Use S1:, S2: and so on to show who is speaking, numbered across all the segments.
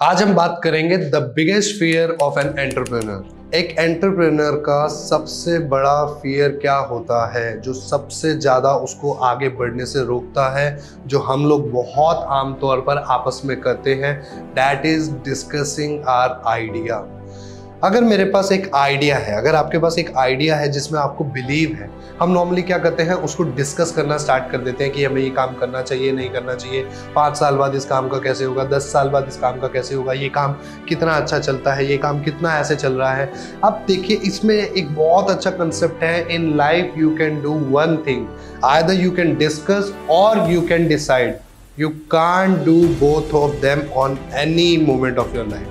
S1: आज हम बात करेंगे the biggest fear of an entrepreneur. एक एंटरप्रेन्योर का सबसे बड़ा फियर क्या होता है, जो सबसे ज़्यादा उसको आगे बढ़ने से रोकता है, जो हम लोग बहुत आमतौर पर आपस में करते हैं, that is discussing our idea. अगर मेरे पास एक आइडिया है, अगर आपके पास एक आइडिया है जिसमें आपको बिलीव है, हम नॉर्मली क्या करते हैं, उसको डिस्कस करना स्टार्ट कर देते हैं कि हमें ये काम करना चाहिए, नहीं करना चाहिए, 5 साल बाद इस काम का कैसे होगा, 10 साल बाद इस काम का कैसे होगा, ये काम कितना अच्छा चलता है, ये काम कितना ऐसे चल रहा है। अब देखिए, इसमें एक बहुत अच्छा कंसेप्ट है, in life you can do one thing, either you can discuss और you can decide, you can't do both of them on any moment of your life.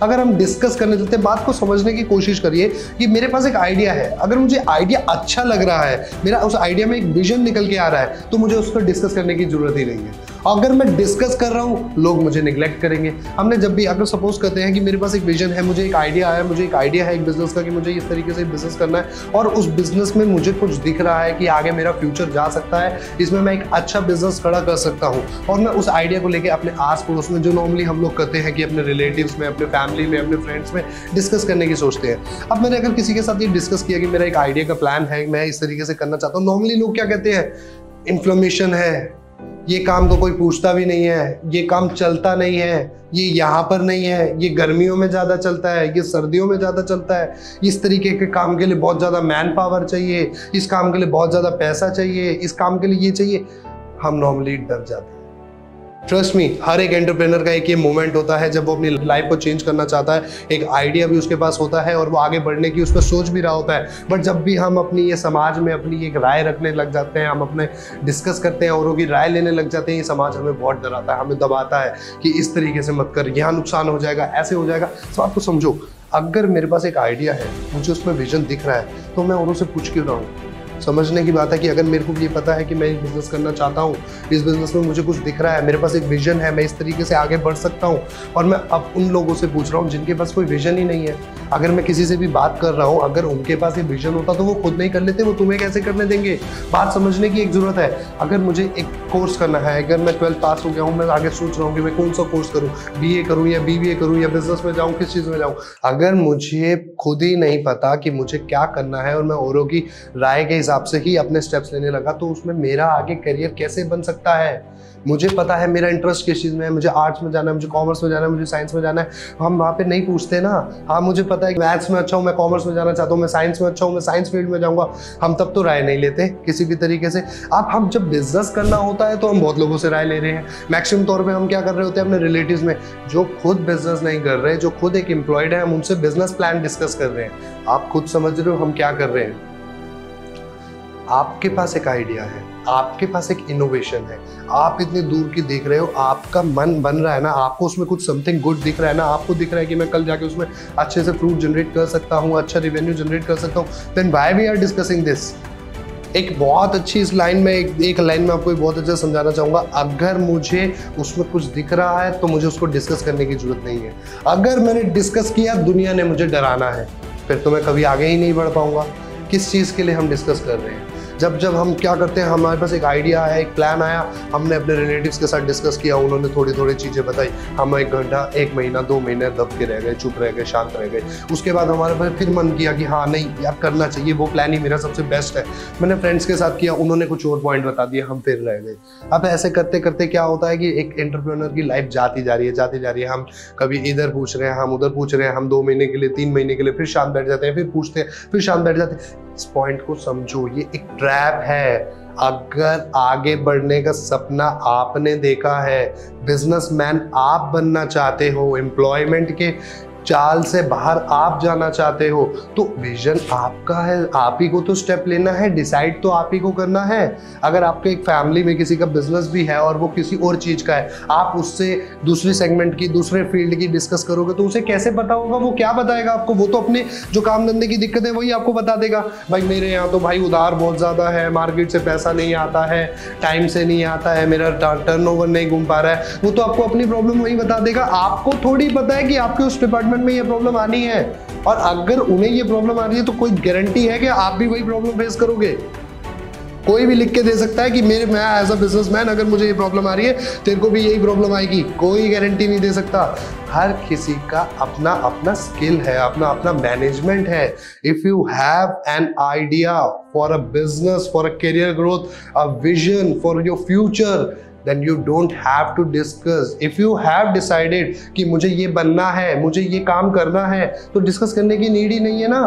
S1: अगर हम डिस्कस करने चलते हैं, बात को समझने की कोशिश करिए कि मेरे पास एक आइडिया है, अगर मुझे आइडिया अच्छा लग रहा है, मेरा उस आइडिया में एक विजन निकल के आ रहा है, तो मुझे उसको डिस्कस करने की जरूरत ही नहीं है। अगर मैं डिस्कस कर रहा हूं, लोग मुझे निग्लेक्ट करेंगे। हमने जब भी, अगर सपोज करते हैं कि मेरे पास एक विजन है, मुझे एक आइडिया आया, मुझे एक आइडिया है एक बिजनेस का कि मुझे इस तरीके से बिजनेस करना है, और उस बिजनेस में मुझे कुछ दिख रहा है कि आगे मेरा फ्यूचर जा सकता है, इसमें मैं एक अच्छा बिजनेस खड़ा कर सकता हूं, और मैं उस आइडिया को लेकर अपने आस पड़ोस में, जो नॉर्मली हम लोग करते हैं कि अपने रिलेटिव्स में, अपने फैमिली में, अपने फ्रेंड्स में डिस्कस करने की सोचते हैं। अब मैंने अगर किसी के साथ ये डिस्कस किया कि मेरा एक आइडिया का प्लान है, मैं इस तरीके से करना चाहता हूँ, नॉर्मली लोग क्या कहते हैं, इन्फ्लेमेशन है, ये काम तो कोई पूछता भी नहीं है, ये काम चलता नहीं है, ये यहाँ पर नहीं है, ये गर्मियों में ज़्यादा चलता है, ये सर्दियों में ज़्यादा चलता है, इस तरीके के काम के लिए बहुत ज़्यादा मैन पावर चाहिए, इस काम के लिए बहुत ज़्यादा पैसा चाहिए, इस काम के लिए ये चाहिए। हम नॉर्मली डर जाते हैं। ट्रस्ट मी, हर एक एंटरप्रेन्योर का एक ये मोमेंट होता है जब वो अपनी लाइफ को चेंज करना चाहता है, एक आइडिया भी उसके पास होता है और वो आगे बढ़ने की उस पर सोच भी रहा होता है, बट जब भी हम अपनी ये समाज में अपनी एक राय रखने लग जाते हैं, हम अपने डिस्कस करते हैं, औरों की राय लेने लग जाते हैं, ये समाज हमें बहुत डराता है, हमें दबाता है कि इस तरीके से मत कर, यहाँ नुकसान हो जाएगा, ऐसे हो जाएगा। तो आपको समझो, अगर मेरे पास एक आइडिया है, मुझे उसमें विजन दिख रहा है, तो मैं औरों से पूछ क्यों रहा हूँ। समझने की बात है कि अगर मेरे को ये पता है कि मैं एक बिजनेस करना चाहता हूँ, इस बिजनेस में मुझे कुछ दिख रहा है, मेरे पास एक विजन है, मैं इस तरीके से आगे बढ़ सकता हूँ, और मैं अब उन लोगों से पूछ रहा हूँ जिनके पास कोई विजन ही नहीं है। अगर मैं किसी से भी बात कर रहा हूँ, अगर उनके पास एक विजन होता तो वो खुद नहीं कर लेते, वो तुम्हें कैसे करने देंगे। बात समझने की एक जरूरत है। अगर मुझे एक कोर्स करना है, अगर मैं 12th पास हो गया हूँ, मैं आगे सोच रहा हूँ कि मैं कौन सा कोर्स करूँ, BA करूँ या BBA करूँ या बिजनेस में जाऊँ, किस चीज़ में जाऊँ, अगर मुझे खुद ही नहीं पता कि मुझे क्या करना है और मैं औरों की राय के हिसाब से ही अपने स्टेप्स लेने लगा, तो उसमें मेरा आगे करियर कैसे बन सकता है। मुझे पता है मेरा इंटरेस्ट किस चीज़ में है, मुझे आर्ट्स में जाना है, मुझे कॉमर्स में जाना है, मुझे साइंस में जाना है, हम वहाँ पे नहीं पूछते ना। हाँ, मुझे पता है कि मैथ्स में अच्छा हूँ, मैं कॉमर्स में जाना चाहता हूँ, मैं साइंस में अच्छा हूँ, मैं साइंस फील्ड में जाऊँगा, हम तब तो राय नहीं लेते किसी भी तरीके से। अब हम जब बिजनेस करना होता है तो हम बहुत लोगों से राय ले रहे हैं। मैक्सिमम तौर पर हम क्या कर रहे होते हैं, अपने रिलेटिव्स में, जो खुद बिजनेस नहीं कर रहे, जो खुद एक एम्प्लॉयड है, हम उनसे बिजनेस प्लान डिस्कस कर रहे हैं। आप खुद समझ रहे हो हम क्या कर रहे हैं। आपके पास एक आइडिया है, आपके पास एक इनोवेशन है, आप इतनी दूर की देख रहे हो, आपका मन बन रहा है ना, आपको उसमें कुछ समथिंग गुड दिख रहा है ना, आपको दिख रहा है कि मैं कल जाके उसमें अच्छे से फ्रूट जनरेट कर सकता हूँ, अच्छा रिवेन्यू जनरेट कर सकता हूँ, then why we are discussing this. एक बहुत अच्छी इस लाइन में, एक लाइन में आपको बहुत अच्छा समझाना चाहूँगा। अगर मुझे उसमें कुछ दिख रहा है तो मुझे उसको डिस्कस करने की जरूरत नहीं है। अगर मैंने डिस्कस किया, दुनिया ने मुझे डराना है, फिर तो मैं कभी आगे ही नहीं बढ़ पाऊंगा। किस चीज़ के लिए हम डिस्कस कर रहे हैं। जब हम क्या करते हैं, हमारे पास एक आइडिया है, एक प्लान आया, हमने अपने रिलेटिव्स के साथ डिस्कस किया, उन्होंने थोड़ी थोड़ी चीज़ें बताई, हम 1 घंटा, 1 महीना, 2 महीने दब के रह गए, चुप रह गए, शांत रह गए। उसके बाद हमारे पास फिर मन किया कि हाँ नहीं यार, करना चाहिए, वो प्लान ही मेरा सबसे बेस्ट है। मैंने फ्रेंड्स के साथ किया, उन्होंने कुछ और पॉइंट बता दिए, हम फिर रह गए। अब ऐसे करते करते क्या होता है कि एक एंटरप्रेन्योर की लाइफ जाती जा रही है, जाती जा रही है। हम कभी इधर पूछ रहे हैं, हम उधर पूछ रहे हैं, हम 2 महीने के लिए, 3 महीने के लिए, फिर शांत बैठ जाते हैं, फिर पूछते हैं, फिर शांत बैठ जाते हैं। इस पॉइंट को समझो, ये एक ट्रैप है। अगर आगे बढ़ने का सपना आपने देखा है, बिजनेसमैन आप बनना चाहते हो, एम्प्लॉयमेंट के चाल से बाहर आप जाना चाहते हो, तो विजन आपका है, आप ही को तो स्टेप लेना है, डिसाइड तो आप ही को करना है। अगर आपके एक फैमिली में किसी का बिजनेस भी है और वो किसी और चीज़ का है, आप उससे दूसरी सेगमेंट की, दूसरे फील्ड की डिस्कस करोगे तो उसे कैसे पता होगा, वो क्या बताएगा आपको। वो तो अपने जो काम धंधे की दिक्कत है वही आपको बता देगा। भाई मेरे यहाँ तो भाई उधार बहुत ज़्यादा है, मार्केट से पैसा नहीं आता है, टाइम से नहीं आता है, मेरा टर्नओवर नहीं घूम पा रहा है, वो तो आपको अपनी प्रॉब्लम वही बता देगा। आपको थोड़ी पता है कि आपके उस डिपार्टमेंट में ये प्रॉब्लम आनी है, और अगर उन्हें ये प्रॉब्लम आ रही है तो कोई गारंटी है कि आप भी वही प्रॉब्लम फेस करोगे। कोई भी लिख के दे सकता है कि मैं एज अ बिजनेसमैन अगर मुझे ये प्रॉब्लम आ रही है, तेरे को भी यही प्रॉब्लम आएगी, कोई गारंटी नहीं दे सकता। हर किसी का अपना अपना स्किल है, अपना अपना मैनेजमेंट है। If you have an idea for a business, for a career growth, a vision for your future, then you don't have to discuss. If you have decided कि मुझे ये बनना है, मुझे ये काम करना है, तो डिस्कस करने की नीड ही नहीं है ना।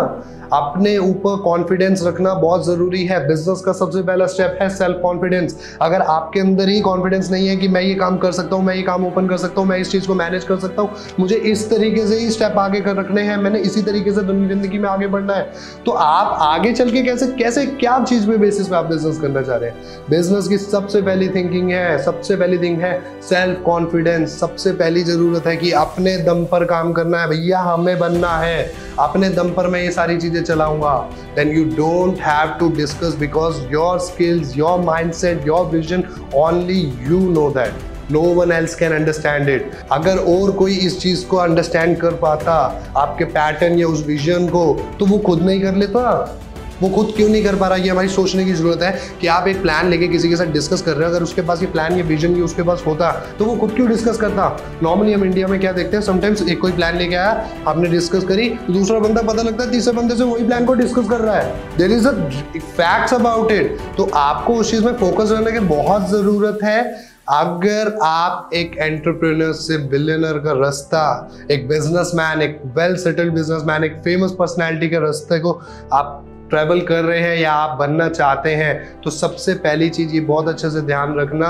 S1: अपने ऊपर कॉन्फिडेंस रखना बहुत जरूरी है। बिजनेस का सबसे पहला स्टेप है सेल्फ कॉन्फिडेंस। अगर आपके अंदर ही कॉन्फिडेंस नहीं है कि मैं ये काम कर सकता हूँ, मैं ये काम ओपन कर सकता हूँ, मैं इस चीज को मैनेज कर सकता हूँ, मुझे इस तरीके से ही स्टेप आगे कर रखने हैं, मैंने इसी तरीके से जिंदगी में आगे बढ़ना है, तो आप आगे चल के कैसे क्या चीज पे बेसिस पे आप बिजनेस करना चाह रहे हैं। बिजनेस की सबसे पहली थिंकिंग है, सबसे पहली थिंग है सेल्फ कॉन्फिडेंस। सबसे पहली जरूरत है कि अपने दम पर काम करना है भैया, हमें बनना है, अपने दम पर मैं ये सारी चीजें चलाऊंगा। Then you don't have to discuss because your skills, your mindset, your vision, only you know that. No one else can understand it. अगर और कोई इस चीज को अंडरस्टैंड कर पाता, आपके पैटर्न या उस विजन को, तो वो खुद नहीं कर लेता। वो खुद क्यों नहीं कर पा रहा, ये हमारी सोचने की जरूरत है कि आप एक प्लान लेके किसी के साथ डिस्कस कर रहे हो, अगर उसके पास ये प्लान या विजन ये उसके पास होता तो वो खुद क्यों डिस्कस करता। नॉर्मली हम इंडिया में क्या देखते हैं, समटाइम्स एक कोई प्लान लेके आया, आपने डिस्कस करी, तो दूसरा बंदा पता लगता है तीसरे बंदे से वही प्लान को डिस्कस कर रहा है। There is a facts about it. तो आपको उस चीज में फोकस करने की बहुत जरूरत है। अगर आप एक एंटरप्रेन्योर से बिलियनर का रास्ता, एक बिजनेसमैन, एक वेल सेटल्ड बिजनेसमैन, एक फेमस पर्सनालिटी के रास्ते को आप ट्रैवल कर रहे हैं या आप बनना चाहते हैं, तो सबसे पहली चीज ये बहुत अच्छे से ध्यान रखना,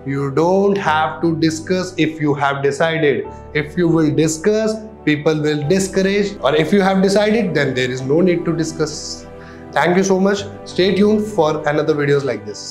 S1: you don't have to discuss if you have decided. If you will discuss, people will discourage, और if you have decided then there is no need to discuss. Thank you so much. Stay tuned for another videos like this.